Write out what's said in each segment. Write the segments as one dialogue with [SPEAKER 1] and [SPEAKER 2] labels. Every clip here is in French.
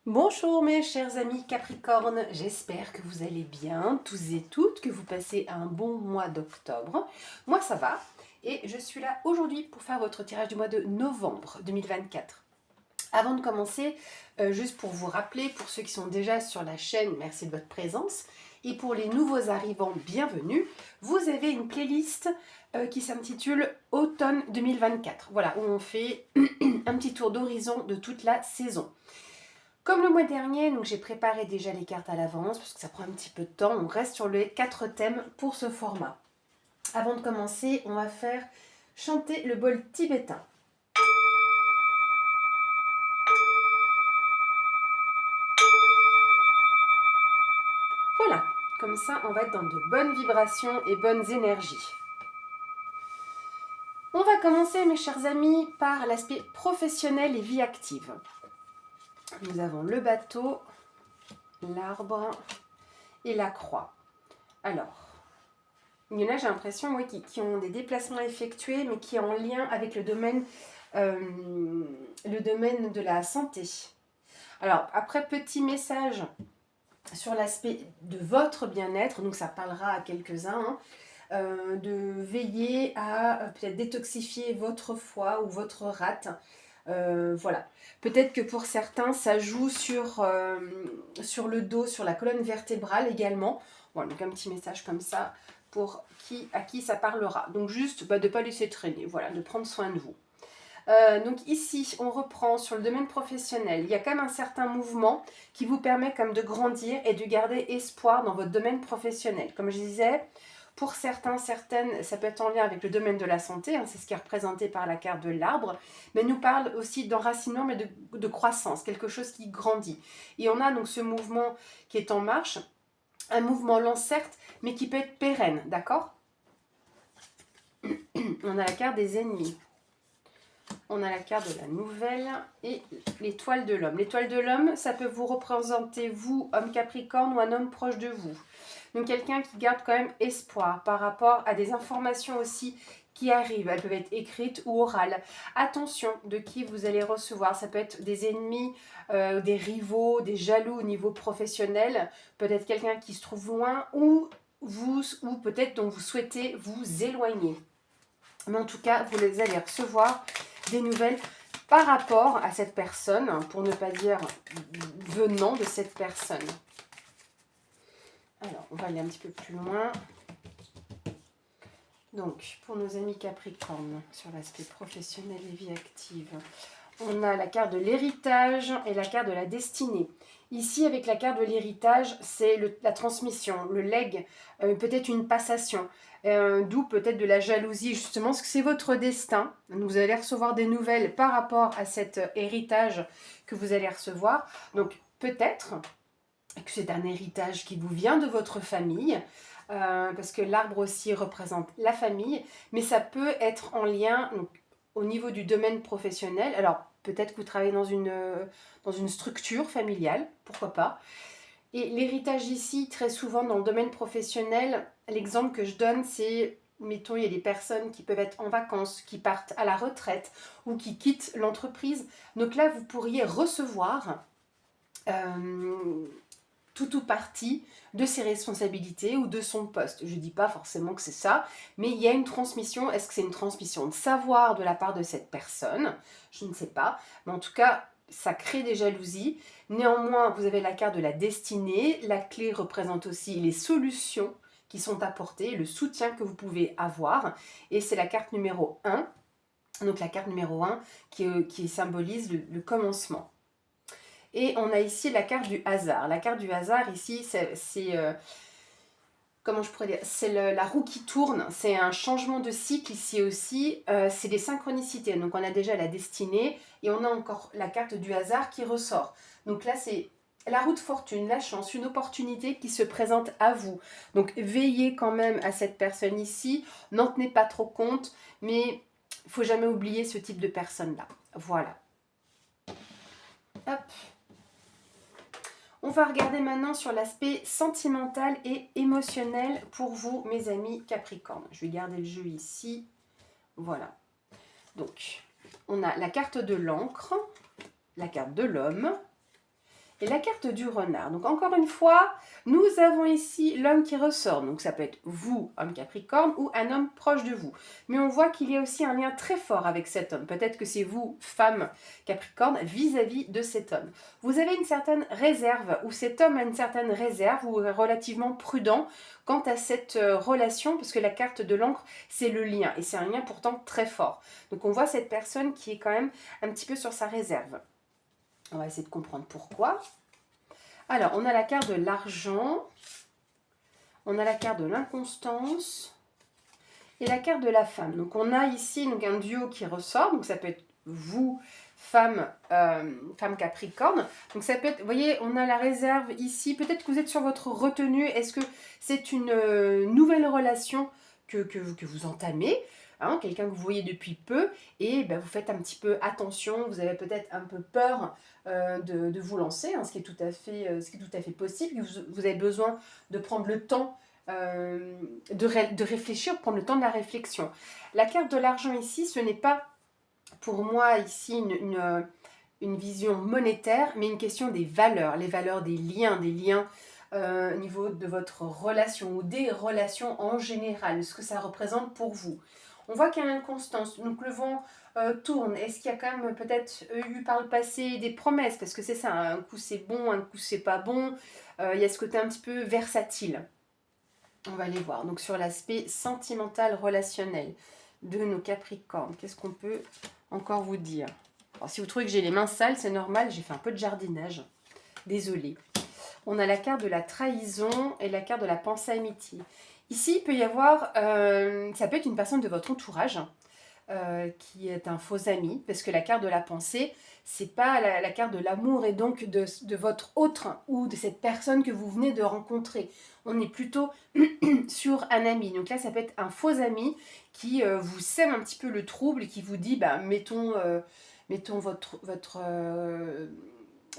[SPEAKER 1] Bonjour mes chers amis Capricorne, j'espère que vous allez bien, tous et toutes, que vous passez un bon mois d'octobre. Moi ça va et je suis là aujourd'hui pour faire votre tirage du mois de novembre 2024. Avant de commencer, juste pour vous rappeler, pour ceux qui sont déjà sur la chaîne, merci de votre présence. Et pour les nouveaux arrivants, bienvenue. Vous avez une playlist qui s'intitule Automne 2024. Voilà, où on fait un petit tour d'horizon de toute la saison. Comme le mois dernier, donc j'ai préparé déjà les cartes à l'avance parce que ça prend un petit peu de temps. On reste sur les 4 thèmes pour ce format. Avant de commencer, on va faire chanter le bol tibétain. Voilà, comme ça on va être dans de bonnes vibrations et bonnes énergies. On va commencer mes chers amis par l'aspect professionnel et vie active. Nous avons le bateau, l'arbre et la croix. Alors, il y en a, j'ai l'impression, oui, qui ont des déplacements effectués, mais qui est en lien avec le domaine de la santé. Alors, après, petit message sur l'aspect de votre bien-être, donc ça parlera à quelques-uns, de veiller à peut-être détoxifier votre foie ou votre rate. Voilà. Peut-être que pour certains, ça joue sur le dos, sur la colonne vertébrale également. Voilà, donc un petit message comme ça pour à qui ça parlera. Donc juste de ne pas laisser traîner, voilà, de prendre soin de vous. Donc ici, on reprend sur le domaine professionnel. Il y a quand même un certain mouvement qui vous permet comme de grandir et de garder espoir dans votre domaine professionnel. Comme je disais, pour certains, certaines, ça peut être en lien avec le domaine de la santé, c'est ce qui est représenté par la carte de l'arbre, mais nous parle aussi d'enracinement, mais de croissance, quelque chose qui grandit. Et on a donc ce mouvement qui est en marche, un mouvement lent certes, mais qui peut être pérenne, d'accord? On a la carte des ennemis. On a la carte de la nouvelle et l'étoile de l'homme. L'étoile de l'homme, ça peut vous représenter vous, homme capricorne ou un homme proche de vous. Donc quelqu'un qui garde quand même espoir par rapport à des informations aussi qui arrivent. Elles peuvent être écrites ou orales. Attention de qui vous allez recevoir. Ça peut être des ennemis, des rivaux, des jaloux au niveau professionnel. Peut-être quelqu'un qui se trouve loin ou peut-être dont vous souhaitez vous éloigner. Mais en tout cas, vous allez recevoir des nouvelles par rapport à cette personne, pour ne pas dire venant de cette personne. Alors, on va aller un petit peu plus loin. Donc, pour nos amis Capricorne, sur l'aspect professionnel et vie active, on a la carte de l'héritage et la carte de la destinée. Ici, avec la carte de l'héritage, c'est la transmission, le legs, peut-être une passation, d'où peut-être de la jalousie, justement, parce que c'est votre destin. Vous allez recevoir des nouvelles par rapport à cet héritage que vous allez recevoir. Donc, peut-être que c'est un héritage qui vous vient de votre famille, parce que l'arbre aussi représente la famille, mais ça peut être en lien donc, au niveau du domaine professionnel. Alors peut-être que vous travaillez dans une structure familiale, pourquoi pas. Et l'héritage ici, très souvent dans le domaine professionnel, l'exemple que je donne, c'est, mettons, il y a des personnes qui peuvent être en vacances, qui partent à la retraite ou qui quittent l'entreprise. Donc là, vous pourriez recevoir tout ou partie de ses responsabilités ou de son poste. Je ne dis pas forcément que c'est ça, mais il y a une transmission. Est-ce que c'est une transmission de savoir de la part de cette personne? Je ne sais pas. Mais en tout cas, ça crée des jalousies. Néanmoins, vous avez la carte de la destinée. La clé représente aussi les solutions qui sont apportées, le soutien que vous pouvez avoir. Et c'est la carte numéro 1. Donc la carte numéro 1 qui symbolise le commencement. Et on a ici la carte du hasard. La carte du hasard, ici, c'est comment je pourrais dire, c'est la roue qui tourne, c'est un changement de cycle ici aussi, c'est des synchronicités. Donc on a déjà la destinée et on a encore la carte du hasard qui ressort. Donc là, c'est la roue de fortune, la chance, une opportunité qui se présente à vous. Donc veillez quand même à cette personne ici, n'en tenez pas trop compte, mais il ne faut jamais oublier ce type de personne-là. Voilà. Hop. On va regarder maintenant sur l'aspect sentimental et émotionnel pour vous, mes amis Capricorne. Je vais garder le jeu ici. Voilà. Donc, on a la carte de l'encre, la carte de l'homme et la carte du renard. Donc encore une fois, nous avons ici l'homme qui ressort. Donc ça peut être vous, homme Capricorne, ou un homme proche de vous. Mais on voit qu'il y a aussi un lien très fort avec cet homme. Peut-être que c'est vous, femme Capricorne, vis-à-vis de cet homme. Vous avez une certaine réserve, ou cet homme a une certaine réserve, ou est relativement prudent quant à cette relation, parce que la carte de l'encre, c'est le lien. Et c'est un lien pourtant très fort. Donc on voit cette personne qui est quand même un petit peu sur sa réserve. On va essayer de comprendre pourquoi. Alors, on a la carte de l'argent, on a la carte de l'inconstance et la carte de la femme. Donc, on a ici donc, un duo qui ressort. Donc, ça peut être vous, femme, femme Capricorne. Donc, ça peut être, vous voyez, on a la réserve ici. Peut-être que vous êtes sur votre retenue. Est-ce que c'est une nouvelle relation que vous entamez, hein, quelqu'un que vous voyez depuis peu, et ben, vous faites un petit peu attention, vous avez peut-être un peu peur de vous lancer, hein, ce qui est tout à fait possible. Vous avez besoin de prendre le temps de réfléchir, prendre le temps de la réflexion. La carte de l'argent ici, ce n'est pas pour moi ici une vision monétaire, mais une question des valeurs, les valeurs des liens au niveau de votre relation ou des relations en général, ce que ça représente pour vous. On voit qu'il y a une inconstance, donc le vent tourne. Est-ce qu'il y a quand même peut-être eu par le passé des promesses? Parce que c'est ça, un coup c'est bon, un coup c'est pas bon. Il y a ce côté un petit peu versatile. On va aller voir. Donc sur l'aspect sentimental, relationnel de nos Capricornes, qu'est-ce qu'on peut encore vous dire? Alors, si vous trouvez que j'ai les mains sales, c'est normal, j'ai fait un peu de jardinage. Désolée. On a la carte de la trahison et la carte de la pensée amitié. Ici, il peut y avoir, ça peut être une personne de votre entourage qui est un faux ami, parce que la carte de la pensée, c'est pas la carte de l'amour et donc de votre autre ou de cette personne que vous venez de rencontrer. On est plutôt sur un ami. Donc là, ça peut être un faux ami qui vous sème un petit peu le trouble et qui vous dit, bah, mettons votre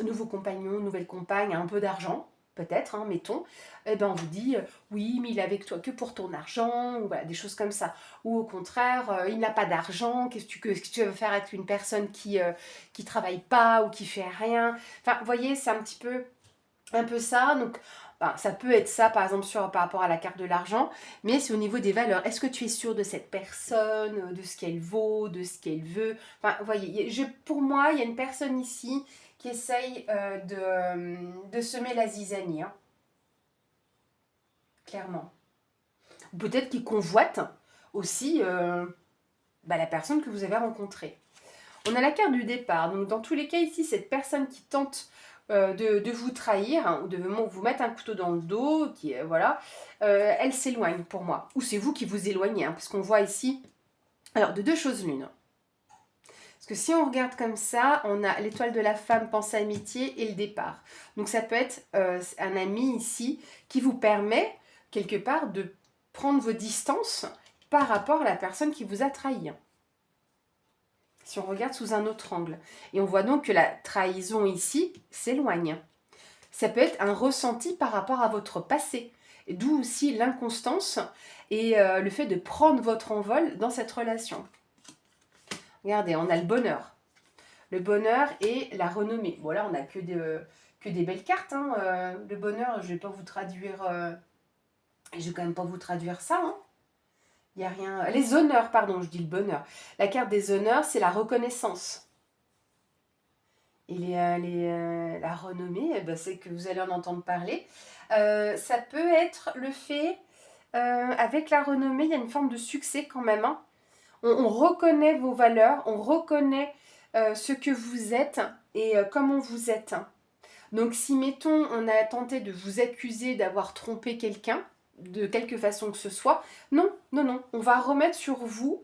[SPEAKER 1] nouveau compagnon, nouvelle compagne a un peu d'argent, peut-être, hein, mettons, et ben on vous dit oui, mais il est avec toi que pour ton argent, ou voilà, des choses comme ça. Ou au contraire, il n'a pas d'argent, qu'est-ce que tu veux faire avec une personne qui travaille pas ou qui fait rien. Enfin, vous voyez, c'est un peu ça. Donc, ben, ça peut être ça, par exemple, par rapport à la carte de l'argent, mais c'est au niveau des valeurs. Est-ce que tu es sûr de cette personne, de ce qu'elle vaut, de ce qu'elle veut? Enfin, vous voyez, pour moi, il y a une personne ici qui essaye de semer la zizanie, hein, clairement. Ou peut-être qui convoite aussi bah, la personne que vous avez rencontrée. On a la carte du départ. Donc, dans tous les cas, ici, cette personne qui tente de vous trahir, hein, ou de vous mettre un couteau dans le dos, voilà, elle s'éloigne pour moi. Ou c'est vous qui vous éloignez, hein, parce qu'on voit ici, alors, de deux choses l'une. Parce que si on regarde comme ça, on a l'étoile de la femme, pensée amitié et le départ. Donc ça peut être un ami ici qui vous permet quelque part de prendre vos distances par rapport à la personne qui vous a trahi. Si on regarde sous un autre angle. Et on voit donc que la trahison ici s'éloigne. Ça peut être un ressenti par rapport à votre passé. D'où aussi l'inconstance et le fait de prendre votre envol dans cette relation. Regardez, on a le bonheur. Le bonheur et la renommée. Bon, là, on n'a que des belles cartes. Hein. Le bonheur, je ne vais pas vous traduire... je vais quand même pas vous traduire ça. Hein. Il n'y a rien... Les honneurs, pardon, je dis le bonheur. La carte des honneurs, c'est la reconnaissance. Et la renommée, eh ben, c'est que vous allez en entendre parler. Ça peut être le fait... avec la renommée, il y a une forme de succès quand même. Hein. On reconnaît vos valeurs, on reconnaît ce que vous êtes et comment vous êtes. Donc si, mettons, on a tenté de vous accuser d'avoir trompé quelqu'un, de quelque façon que ce soit, non, non, non, on va remettre sur vous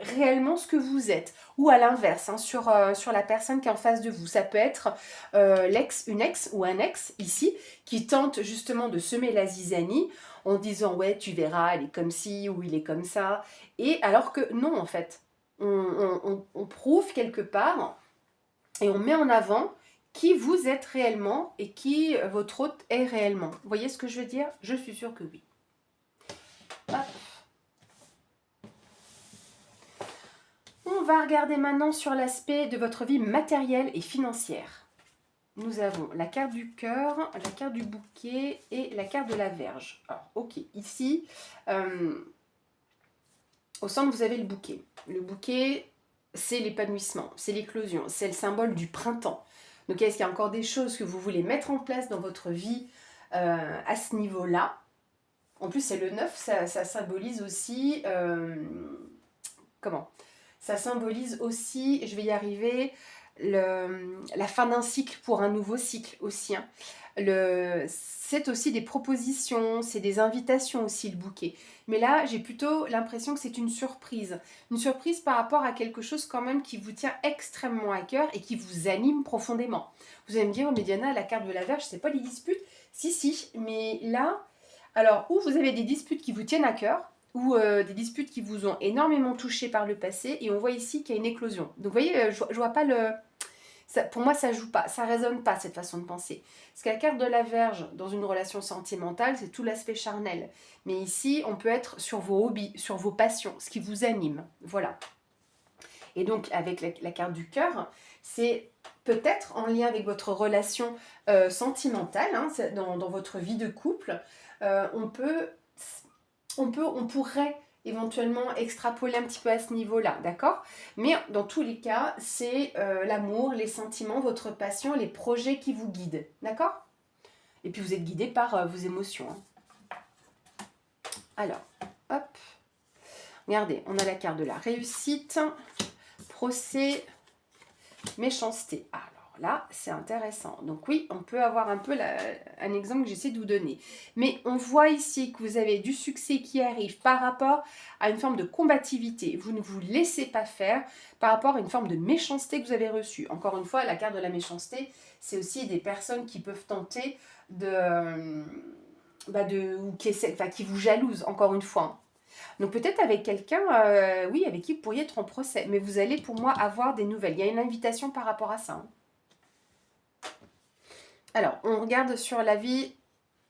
[SPEAKER 1] réellement ce que vous êtes. Ou à l'inverse, hein, sur la personne qui est en face de vous. Ça peut être une ex ou un ex, ici, qui tente justement de semer la zizanie en disant « ouais, tu verras, elle est comme ci ou il est comme ça ». Et alors que non, en fait, on prouve quelque part et on met en avant qui vous êtes réellement et qui votre hôte est réellement. Vous voyez ce que je veux dire? Je suis sûre que oui. Hop. On va regarder maintenant sur l'aspect de votre vie matérielle et financière. nous avons la carte du cœur, la carte du bouquet et la carte de la Vierge. Alors, ok, ici, au centre, vous avez le bouquet. Le bouquet, c'est l'épanouissement, c'est l'éclosion, c'est le symbole du printemps. Donc, est-ce qu'il y a encore des choses que vous voulez mettre en place dans votre vie à ce niveau-là? En plus, c'est le 9, ça symbolise aussi... comment? Ça symbolise aussi, je vais y arriver, la fin d'un cycle pour un nouveau cycle aussi. Hein. C'est aussi des propositions, c'est des invitations aussi le bouquet. Mais là, j'ai plutôt l'impression que c'est une surprise. Une surprise par rapport à quelque chose quand même qui vous tient extrêmement à cœur et qui vous anime profondément. Vous allez me dire, oh, mais Diana, la carte de la Vierge, c'est pas les disputes. Si, si, mais là, alors, où vous avez des disputes qui vous tiennent à cœur, ou des disputes qui vous ont énormément touché par le passé, et on voit ici qu'il y a une éclosion. Donc vous voyez, je vois pas le... Ça, pour moi, ça joue pas, ça résonne pas cette façon de penser. Parce que la carte de la Vierge, dans une relation sentimentale, c'est tout l'aspect charnel. Mais ici, on peut être sur vos hobbies, sur vos passions, ce qui vous anime. Voilà. Et donc, avec la carte du cœur, c'est peut-être en lien avec votre relation sentimentale, hein, dans votre vie de couple, on pourrait éventuellement extrapoler un petit peu à ce niveau-là, d'accord? Mais dans tous les cas, c'est l'amour, les sentiments, votre passion, les projets qui vous guident, d'accord? Et puis vous êtes guidé par vos émotions. Hein. Alors, hop. Regardez, on a la carte de la réussite, procès, méchanceté. Alors là, c'est intéressant. Donc oui, on peut avoir un peu un exemple que j'essaie de vous donner. Mais on voit ici que vous avez du succès qui arrive par rapport à une forme de combativité. Vous ne vous laissez pas faire par rapport à une forme de méchanceté que vous avez reçue. Encore une fois, la carte de la méchanceté, c'est aussi des personnes qui peuvent tenter qui vous jalousent, encore une fois. Donc peut-être avec quelqu'un, oui, avec qui vous pourriez être en procès. Mais vous allez pour moi avoir des nouvelles. Il y a une invitation par rapport à ça. Hein. Alors, on regarde sur la vie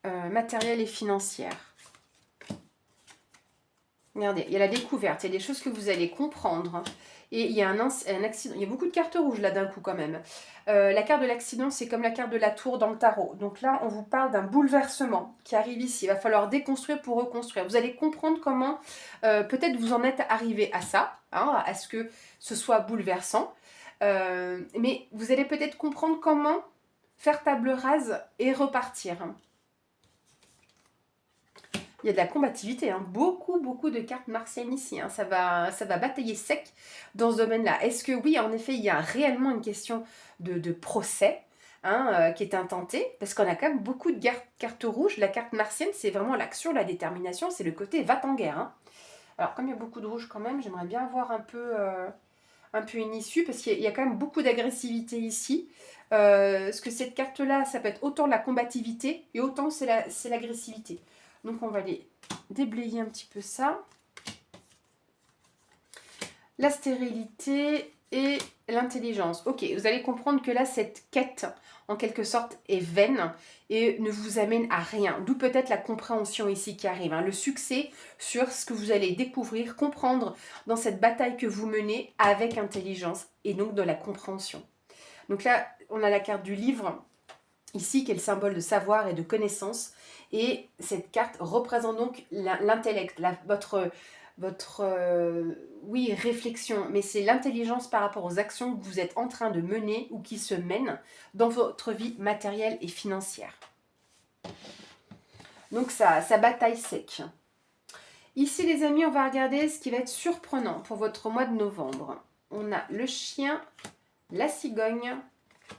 [SPEAKER 1] matérielle et financière. Regardez, il y a la découverte, il y a des choses que vous allez comprendre. Hein. Et il y a un accident. Il y a beaucoup de cartes rouges là d'un coup quand même. La carte de l'accident, c'est comme la carte de la tour dans le tarot. Donc là, on vous parle d'un bouleversement qui arrive ici. Il va falloir déconstruire pour reconstruire. Vous allez comprendre comment peut-être vous en êtes arrivé à ça, hein, à ce que ce soit bouleversant. Mais vous allez peut-être comprendre comment faire table rase et repartir. Hein. Il y a de la combativité, hein. Beaucoup de cartes martiennes ici. Hein. Ça va batailler sec dans ce domaine-là. Est-ce que oui, en effet, il y a réellement une question de procès hein, qui est intenté? Parce qu'on a quand même beaucoup de cartes rouges. La carte martienne, c'est vraiment l'action, la détermination, c'est le côté va-t-en-guerre. Hein. Alors, comme il y a beaucoup de rouge quand même, j'aimerais bien avoir un peu une issue, parce qu'il y a quand même beaucoup d'agressivité ici. Parce que cette carte-là, ça peut être autant la combativité, et autant c'est l'agressivité. Donc on va aller déblayer un petit peu ça. La stérilité et l'intelligence. Ok, vous allez comprendre que là, cette quête, en quelque sorte, est vaine et ne vous amène à rien. D'où peut-être la compréhension ici qui arrive. Hein. Le succès sur ce que vous allez découvrir, comprendre dans cette bataille que vous menez avec intelligence et donc de la compréhension. Donc là, on a la carte du livre ici qui est le symbole de savoir et de connaissance. Et cette carte représente donc l'intellect, votre réflexion, mais c'est l'intelligence par rapport aux actions que vous êtes en train de mener ou qui se mènent dans votre vie matérielle et financière. Donc ça bataille sec. Ici les amis, on va regarder ce qui va être surprenant pour votre mois de novembre. On a le chien, la cigogne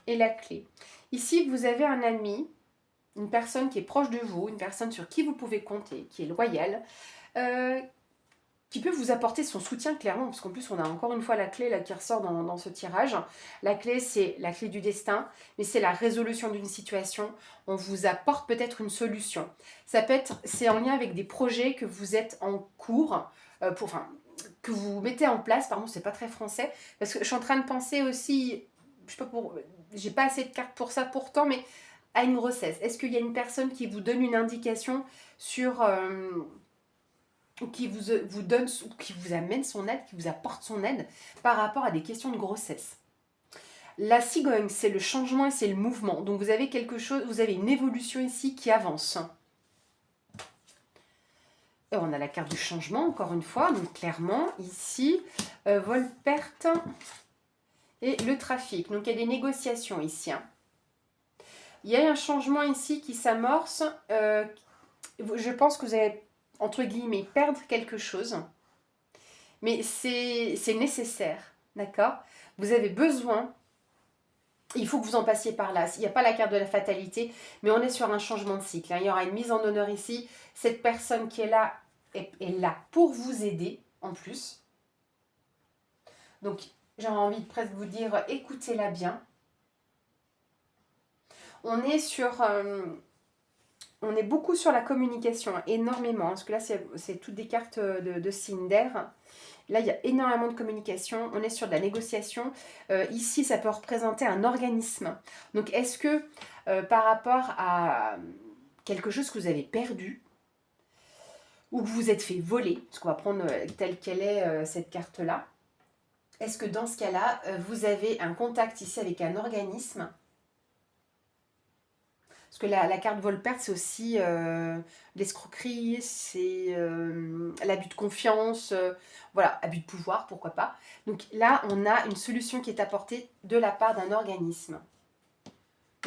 [SPEAKER 1] et la clé. Ici vous avez un ami, une personne qui est proche de vous, une personne sur qui vous pouvez compter, qui est loyale, qui peut vous apporter son soutien clairement, parce qu'en plus on a encore une fois la clé là qui ressort dans ce tirage. La clé, c'est la clé du destin, mais c'est la résolution d'une situation. On vous apporte peut-être une solution. C'est en lien avec des projets que vous êtes en cours, que vous mettez en place, pardon, c'est pas très français, parce que je suis en train de penser aussi, je sais pas j'ai pas assez de cartes pour ça pourtant, mais à une grossesse. Est-ce qu'il y a une personne qui vous donne une indication sur... qui vous donne, qui vous amène son aide, qui vous apporte son aide par rapport à des questions de grossesse. La cigogne, c'est le changement et c'est le mouvement. Donc vous avez quelque chose, vous avez une évolution ici qui avance. Et on a la carte du changement, encore une fois. Donc clairement, ici, vol-perte et le trafic. Donc il y a des négociations ici. Hein. Il y a un changement ici qui s'amorce. Je pense que vous allez, entre guillemets, perdre quelque chose. Mais c'est nécessaire, d'accord? Vous avez besoin, il faut que vous en passiez par là. Il n'y a pas la carte de la fatalité, mais on est sur un changement de cycle. Hein. Il y aura une mise en honneur ici. Cette personne qui est là est là pour vous aider, en plus. Donc, j'ai envie de presque vous dire, écoutez-la bien. On est sur... on est beaucoup sur la communication, énormément. Parce que là, c'est toutes des cartes de signes d'air. Là, il y a énormément de communication. On est sur de la négociation. Ici, ça peut représenter un organisme. Donc, est-ce que par rapport à quelque chose que vous avez perdu ou que vous êtes fait voler, parce qu'on va prendre telle qu'elle est cette carte-là, est-ce que dans ce cas-là, vous avez un contact ici avec un organisme? Parce que la carte vol-perte, c'est aussi l'escroquerie, c'est l'abus de confiance, voilà, abus de pouvoir, pourquoi pas. Donc là, on a une solution qui est apportée de la part d'un organisme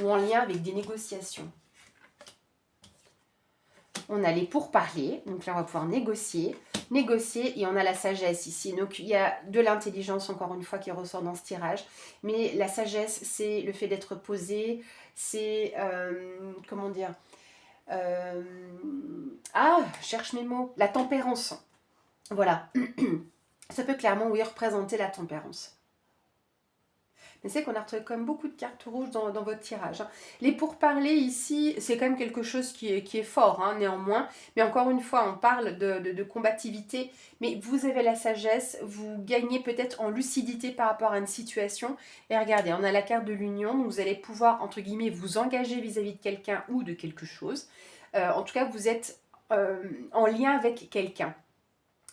[SPEAKER 1] ou en lien avec des négociations. On a les pourparlers, donc là on va pouvoir négocier, et on a la sagesse ici. Donc il y a de l'intelligence encore une fois qui ressort dans ce tirage, mais la sagesse c'est le fait d'être posé, c'est, comment dire, je cherche mes mots, la tempérance. Voilà, ça peut clairement, oui, représenter la tempérance. Mais c'est qu'on a retrouvé quand même beaucoup de cartes rouges dans votre tirage. Hein. Les pourparlers ici, c'est quand même quelque chose qui est fort, hein, néanmoins. Mais encore une fois, on parle de combativité. Mais vous avez la sagesse, vous gagnez peut-être en lucidité par rapport à une situation. Et regardez, on a la carte de l'union. Donc vous allez pouvoir, entre guillemets, vous engager vis-à-vis de quelqu'un ou de quelque chose. En tout cas, vous êtes en lien avec quelqu'un.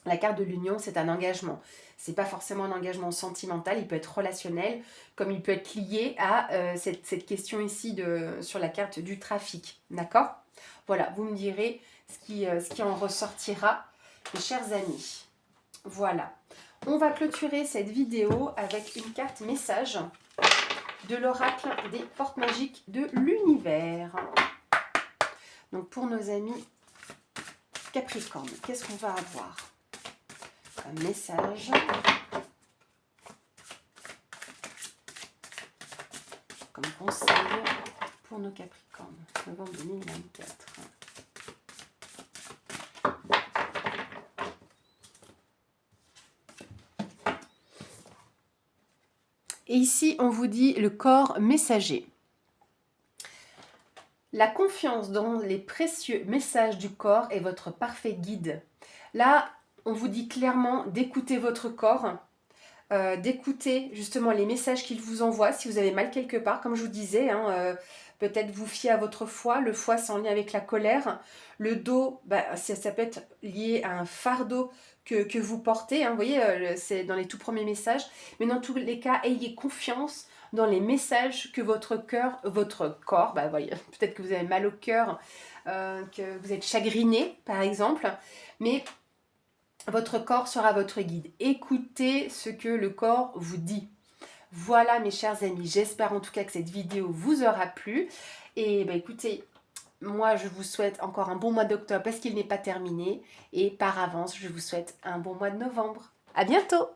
[SPEAKER 1] La carte de l'union, c'est un engagement. C'est pas forcément un engagement sentimental, il peut être relationnel, comme il peut être lié à cette question ici sur la carte du trafic. D'accord? Voilà, vous me direz ce qui en ressortira, mes chers amis. Voilà. On va clôturer cette vidéo avec une carte message de l'oracle des portes magiques de l'univers. Donc pour nos amis Capricorne, qu'est-ce qu'on va avoir? Un message comme conseil pour nos Capricornes, novembre 2024. Et ici, on vous dit le corps messager. La confiance dans les précieux messages du corps est votre parfait guide. Là, on vous dit clairement d'écouter votre corps, d'écouter justement les messages qu'il vous envoie si vous avez mal quelque part, comme je vous disais, hein, peut-être vous fier à votre foie. Le foie, c'est en lien avec la colère. Le dos, ça peut être lié à un fardeau que vous portez. Hein, vous voyez, c'est dans les tout premiers messages. Mais dans tous les cas, ayez confiance dans les messages que votre corps, voyez, peut-être que vous avez mal au cœur, que vous êtes chagriné, par exemple. Mais votre corps sera votre guide. Écoutez ce que le corps vous dit. Voilà mes chers amis, j'espère en tout cas que cette vidéo vous aura plu. Et écoutez, moi je vous souhaite encore un bon mois d'octobre parce qu'il n'est pas terminé. Et par avance, je vous souhaite un bon mois de novembre. À bientôt!